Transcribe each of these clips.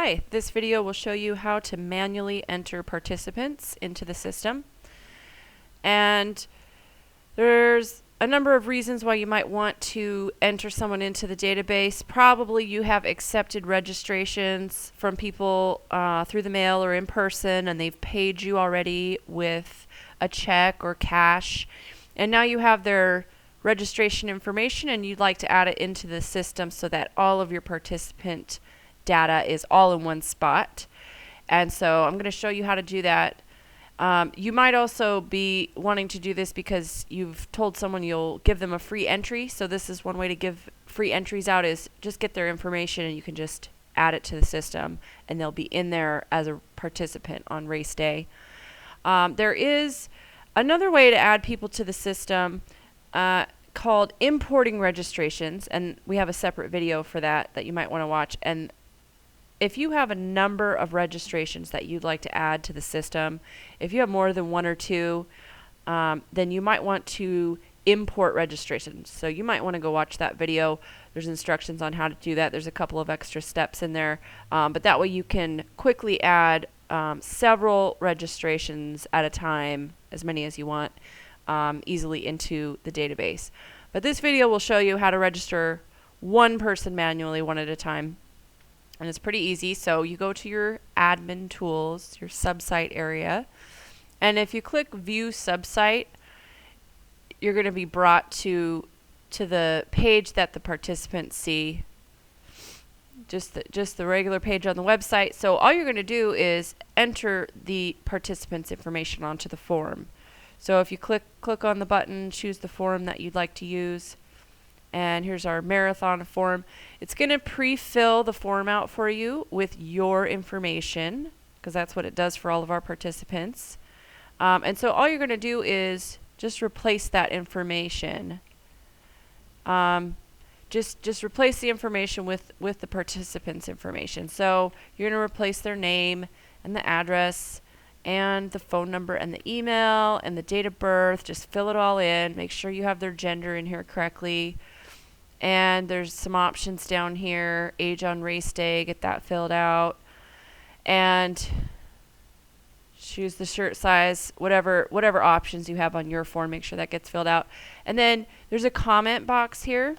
Hi, this video will show you how to manually enter participants into the system. And there's a number of reasons why you might want to enter someone into the database. Probably you have accepted registrations from people through the mail or in person, and they've paid you already with a check or cash. And now you have their registration information and you'd like to add it into the system so that all of your participant data is all in one spot. And so I'm going to show you how to do that. You might also be wanting to do this because you've told someone you'll give them a free entry. So this is one way to give free entries out, is just get their information and you can just add it to the system and they'll be in there as a participant on race day. There is another way to add people to the system called importing registrations, and we have a separate video for that you might want to watch. And if you have a number of registrations that you'd like to add to the system, if you have more than one or two, then you might want to import registrations. So you might want to go watch that video. There's instructions on how to do that. There's a couple of extra steps in there, but that way you can quickly add several registrations at a time, as many as you want, easily into the database. But this video will show you how to register one person manually, one at a time. And it's pretty easy. So you go to your admin tools, your subsite area, and if you click view subsite, you're going to be brought to the page that the participants see, just the regular page on the website. So all you're going to do is enter the participants' information onto the form. So if you click on the button, choose the form that you'd like to use. And here's our marathon form. It's going to pre-fill the form out for you with your information, because that's what it does for all of our participants. And so all you're going to do is just replace that information. Just replace the information with the participants' information. So you're going to replace their name and the address and the phone number and the email and the date of birth. Just fill it all in. Make sure you have their gender in here correctly. And there's some options down here. Age on race day, get that filled out. And choose the shirt size, whatever options you have on your form, make sure that gets filled out. And then there's a comment box here.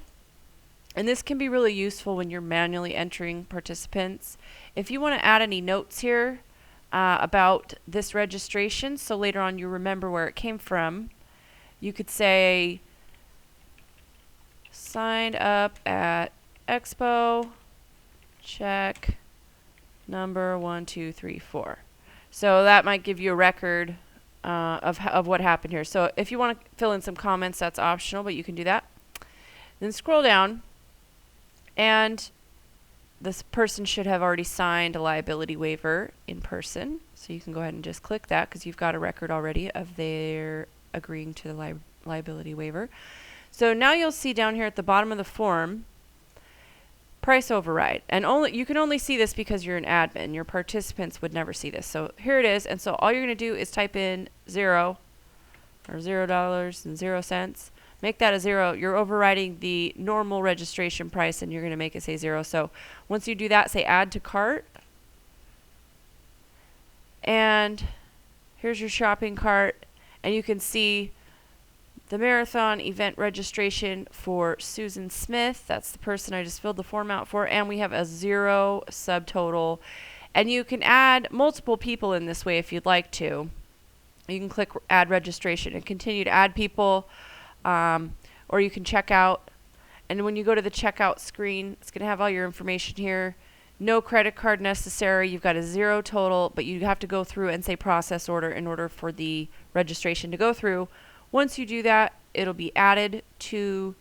And this can be really useful when you're manually entering participants. If you want to add any notes here about this registration, so later on you remember where it came from, you could say, signed up at Expo, check number 1, 2, 3, 4. So that might give you a record of what happened here. So if you want to fill in some comments, that's optional, but you can do that. Then scroll down, and this person should have already signed a liability waiver in person. So you can go ahead and just click that because you've got a record already of their agreeing to the liability waiver. So now you'll see down here at the bottom of the form, price override. And you can only see this because you're an admin. Your participants would never see this. So here it is. And so all you're going to do is type in 0 or $0.00. Make that a 0. You're overriding the normal registration price and you're going to make it say 0. So once you do that, say add to cart. And here's your shopping cart. And you can see the marathon event registration for Susan Smith. That's the person I just filled the form out for. And we have a 0 subtotal. And you can add multiple people in this way if you'd like to. You can click add registration and continue to add people. Or you can check out. And when you go to the checkout screen, it's going to have all your information here. No credit card necessary. You've got a 0 total, but you have to go through and say process order in order for the registration to go through. Once you do that, it'll be added to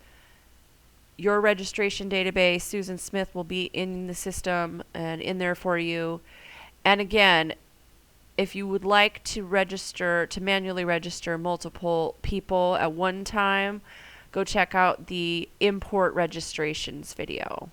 your registration database. Susan Smith will be in the system and in there for you. And again, if you would like to manually register multiple people at one time, go check out the import registrations video.